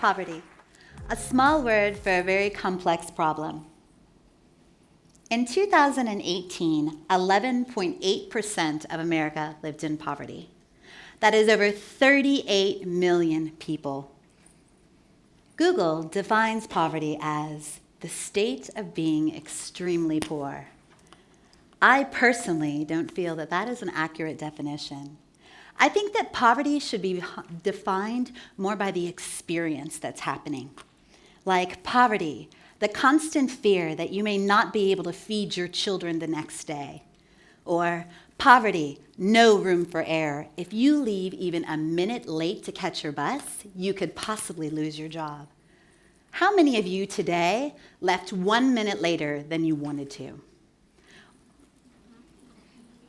Poverty, a small word for a very complex problem. In 2018, 11.8% of America lived in poverty. That is over 38 million people. Google defines poverty as the state of being extremely poor. I personally don't feel that that is an accurate definition. I think that poverty should be defined more by the experience that's happening. Like poverty, the constant fear that you may not be able to feed your children the next day. Or poverty, no room for error. If you leave even a minute late to catch your bus, you could possibly lose your job. How many of you today left 1 minute later than you wanted to?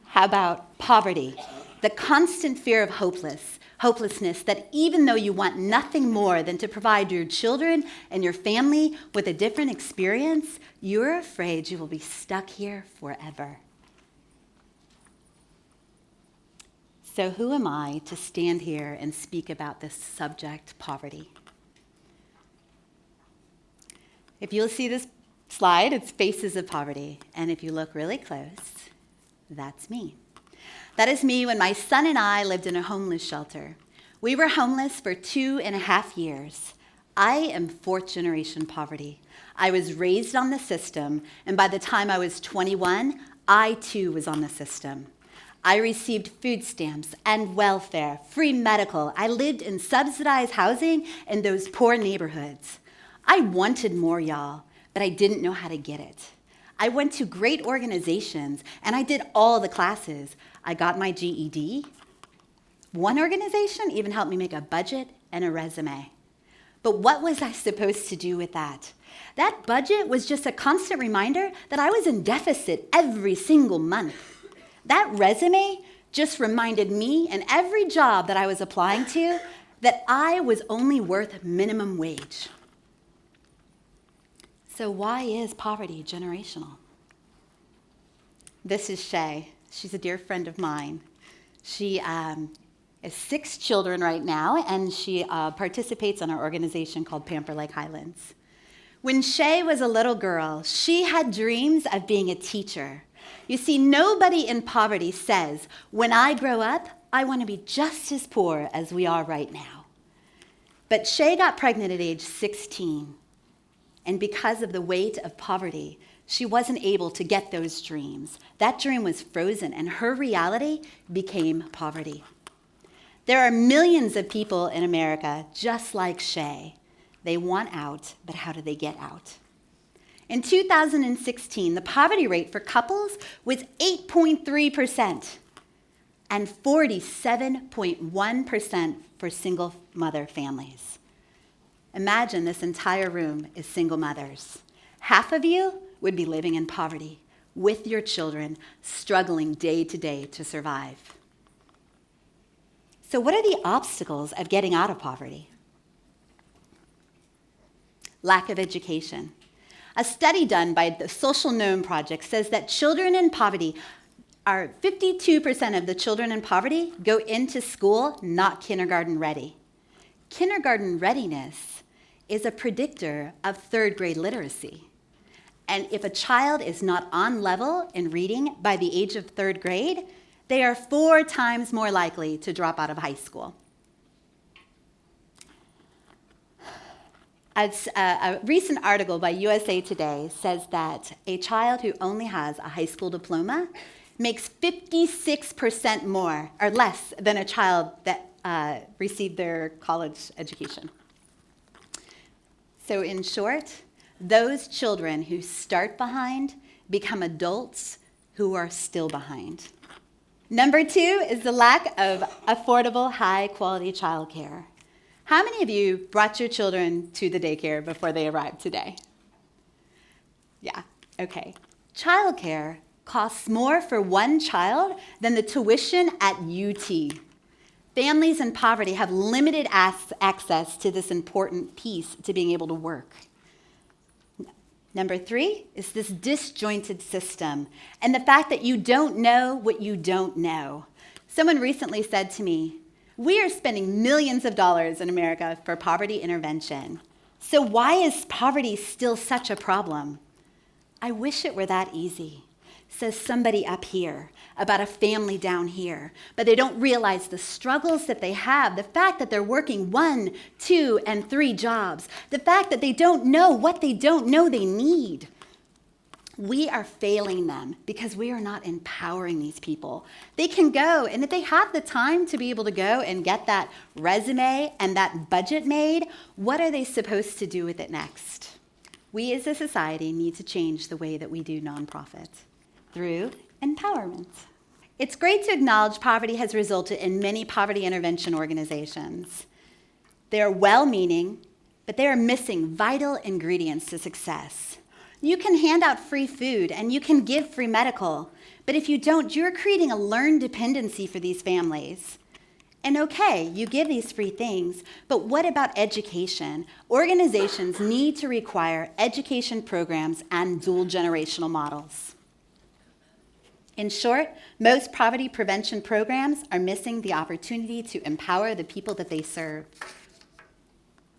How about poverty? The constant fear of hopelessness that even though you want nothing more than to provide your children and your family with a different experience, you're afraid you will be stuck here forever. So who am I to stand here and speak about this subject, poverty? If you'll see this slide, it's Faces of Poverty. And if you look really close, that's me. That is me when my son and I lived in a homeless shelter. We were homeless for 2.5 years. I am fourth generation poverty. I was raised on the system, and by the time I was 21, I too was on the system. I received food stamps and welfare, free medical. I lived in subsidized housing in those poor neighborhoods. I wanted more, y'all, but I didn't know how to get it. I went to great organizations, and I did all the classes. I got my GED. One organization even helped me make a budget and a resume. But what was I supposed to do with that? That budget was just a constant reminder that I was in deficit every single month. That resume just reminded me and every job that I was applying to that I was only worth minimum wage. So why is poverty generational? This is Shay. She's a dear friend of mine. She has 6 children right now, and she participates in our organization called Pamper Lake Highlands. When Shay was a little girl, she had dreams of being a teacher. You see, nobody in poverty says, when I grow up, I want to be just as poor as we are right now. But Shay got pregnant at age 16. And because of the weight of poverty, she wasn't able to get those dreams. That dream was frozen, and her reality became poverty. There are millions of people in America just like Shay. They want out, but how do they get out? In 2016, the poverty rate for couples was 8.3% and 47.1% for single mother families. Imagine this entire room is single mothers. Half of you would be living in poverty with your children, struggling day to day to survive. So what are the obstacles of getting out of poverty? Lack of education. A study done by the Social Gnome Project says that children in poverty 52% of the children in poverty go into school not kindergarten ready. Kindergarten readiness is a predictor of 3rd grade literacy. And if a child is not on level in reading by the age of 3rd grade, they are 4 times more likely to drop out of high school. A recent article by USA Today says that a child who only has a high school diploma makes 56% more or less than a child that received their college education. So in short, those children who start behind become adults who are still behind. Number 2 is the lack of affordable, high-quality childcare. How many of you brought your children to the daycare before they arrived today? Yeah, okay. Childcare costs more for one child than the tuition at UT. Families in poverty have limited access to this important piece to being able to work. Number 3 is this disjointed system and the fact that you don't know what you don't know. Someone recently said to me, We are spending millions of dollars in America for poverty intervention. So why is poverty still such a problem? I wish it were that easy, says somebody up here about a family down here, but they don't realize the struggles that they have, the fact that they're working 1, 2, and 3 jobs, the fact that they don't know what they don't know they need. We are failing them because we are not empowering these people. They can go, and if they have the time to be able to go and get that resume and that budget made, what are they supposed to do with it next? We as a society need to change the way that we do nonprofit through empowerment. It's great to acknowledge poverty has resulted in many poverty intervention organizations. They are well-meaning, but they are missing vital ingredients to success. You can hand out free food and you can give free medical, but if you don't, you're creating a learned dependency for these families. And okay, you give these free things, but what about education? Organizations need to require education programs and dual generational models. In short, most poverty prevention programs are missing the opportunity to empower the people that they serve.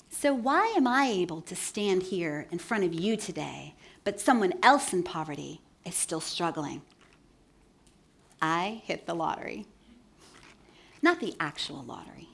So why am I able to stand here in front of you today, but someone else in poverty is still struggling? I hit the lottery. Not the actual lottery,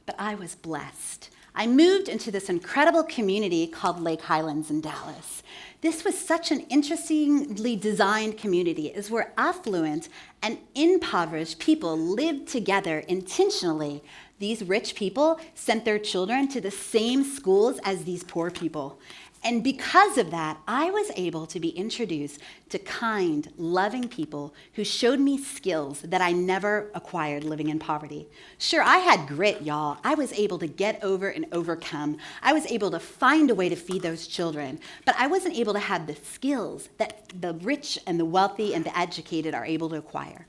but I was blessed. I moved into this incredible community called Lake Highlands in Dallas. This was such an interestingly designed community, as where affluent and impoverished people lived together intentionally. These rich people sent their children to the same schools as these poor people. And because of that, I was able to be introduced to kind, loving people who showed me skills that I never acquired living in poverty. Sure, I had grit, y'all. I was able to get over and overcome. I was able to find a way to feed those children, but I wasn't able to have the skills that the rich and the wealthy and the educated are able to acquire.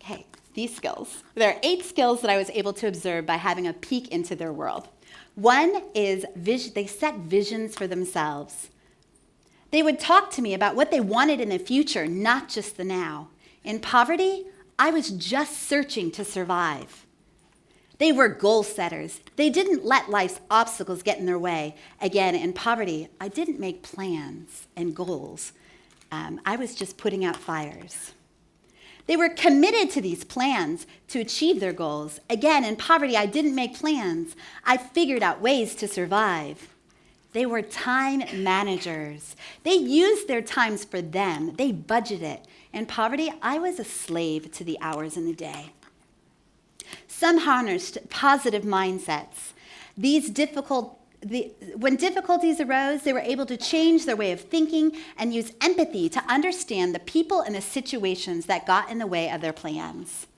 Okay, these skills. There are 8 skills that I was able to observe by having a peek into their world. One is they set visions for themselves. They would talk to me about what they wanted in the future, not just the now. In poverty, I was just searching to survive. They were goal setters. They didn't let life's obstacles get in their way. Again, in poverty, I didn't make plans and goals. I was just putting out fires. They were committed to these plans to achieve their goals. Again, in poverty, I didn't make plans. I figured out ways to survive. They were time managers. They used their times for them. They budgeted. In poverty, I was a slave to the hours in the day. Some harnessed positive mindsets. When difficulties arose, they were able to change their way of thinking and use empathy to understand the people and the situations that got in the way of their plans.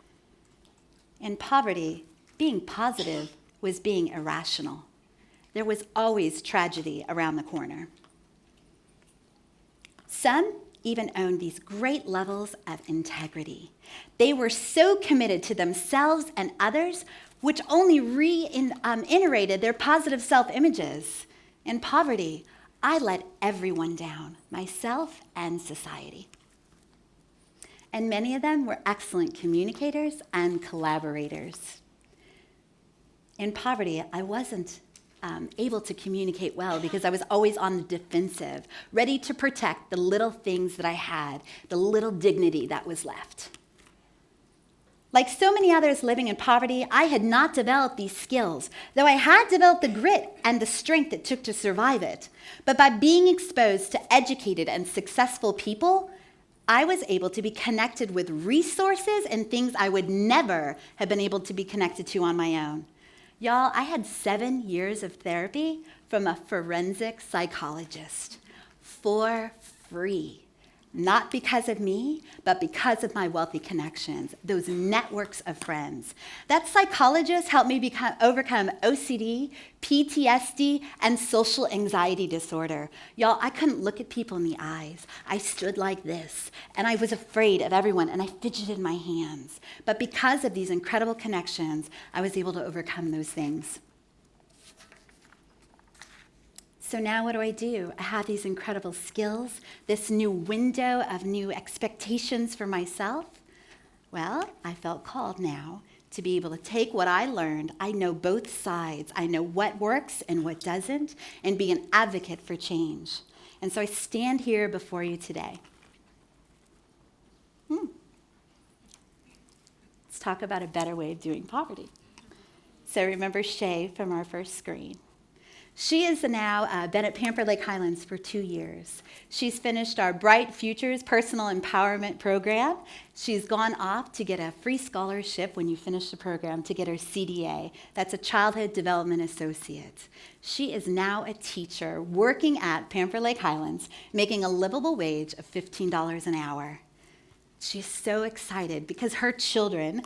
In poverty, being positive was being irrational. There was always tragedy around the corner. Some even owned these great levels of integrity. They were so committed to themselves and others, which only reiterated their positive self-images. In poverty, I let everyone down, myself and society. And many of them were excellent communicators and collaborators. In poverty, I wasn't able to communicate well because I was always on the defensive, ready to protect the little things that I had, the little dignity that was left. Like so many others living in poverty, I had not developed these skills, though I had developed the grit and the strength it took to survive it. But by being exposed to educated and successful people, I was able to be connected with resources and things I would never have been able to be connected to on my own. Y'all, I had 7 years of therapy from a forensic psychologist for free. Not because of me, but because of my wealthy connections, those networks of friends. That psychologist helped me overcome OCD, PTSD, and social anxiety disorder. Y'all, I couldn't look at people in the eyes. I stood like this, and I was afraid of everyone, and I fidgeted my hands. But because of these incredible connections, I was able to overcome those things. So now what do? I have these incredible skills, this new window of new expectations for myself. Well, I felt called now to be able to take what I learned. I know both sides. I know what works and what doesn't, and be an advocate for change. And so I stand here before you today. Let's talk about a better way of doing poverty. So remember Shay from our first screen. She has now been at Pamper Lake Highlands for 2 years. She's finished our Bright Futures Personal Empowerment Program. She's gone off to get a free scholarship when you finish the program to get her CDA. That's a Childhood Development Associate. She is now a teacher working at Pamper Lake Highlands, making a livable wage of $15 an hour. She's so excited because her children,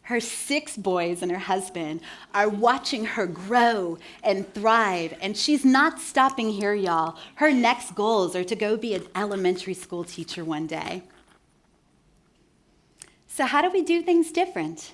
her 6 boys and her husband, are watching her grow and thrive. And she's not stopping here, y'all. Her next goals are to go be an elementary school teacher one day. So how do we do things different?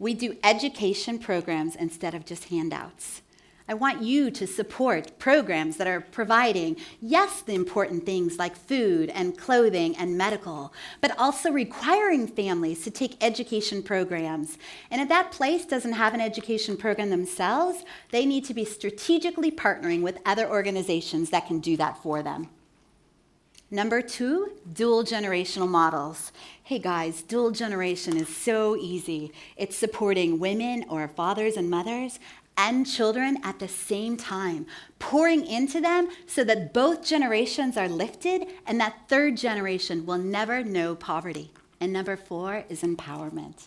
We do education programs instead of just handouts. I want you to support programs that are providing, yes, the important things like food and clothing and medical, but also requiring families to take education programs. And if that place doesn't have an education program themselves, they need to be strategically partnering with other organizations that can do that for them. Number 2, dual generational models. Hey guys, dual generation is so easy. It's supporting women or fathers and mothers and children at the same time, pouring into them so that both generations are lifted and that third generation will never know poverty. And number 4 is empowerment.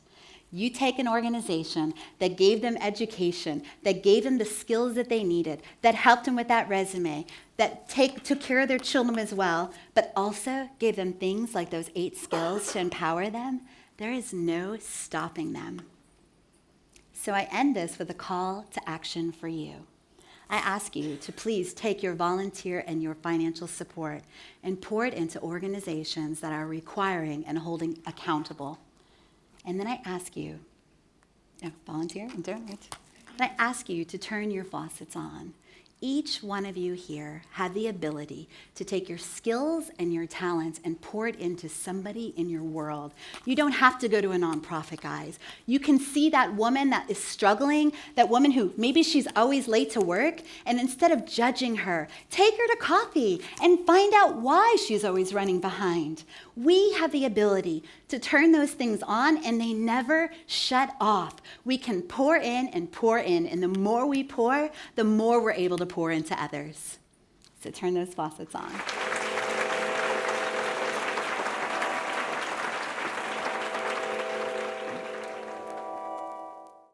You take an organization that gave them education, that gave them the skills that they needed, that helped them with that resume, that took care of their children as well, but also gave them things like those 8 skills to empower them. There is no stopping them. So I end this with a call to action for you. I ask you to please take your volunteer and your financial support and pour it into organizations that are requiring and holding accountable. And then I ask you, volunteer and donate. And I ask you to turn your faucets on. Each one of you here have the ability to take your skills and your talents and pour it into somebody in your world. You don't have to go to a nonprofit, guys. You can see that woman that is struggling, that woman who maybe she's always late to work, and instead of judging her, take her to coffee and find out why she's always running behind. We have the ability to turn those things on, and they never shut off. We can pour in, and the more we pour, the more we're able to pour into others. So turn those faucets on.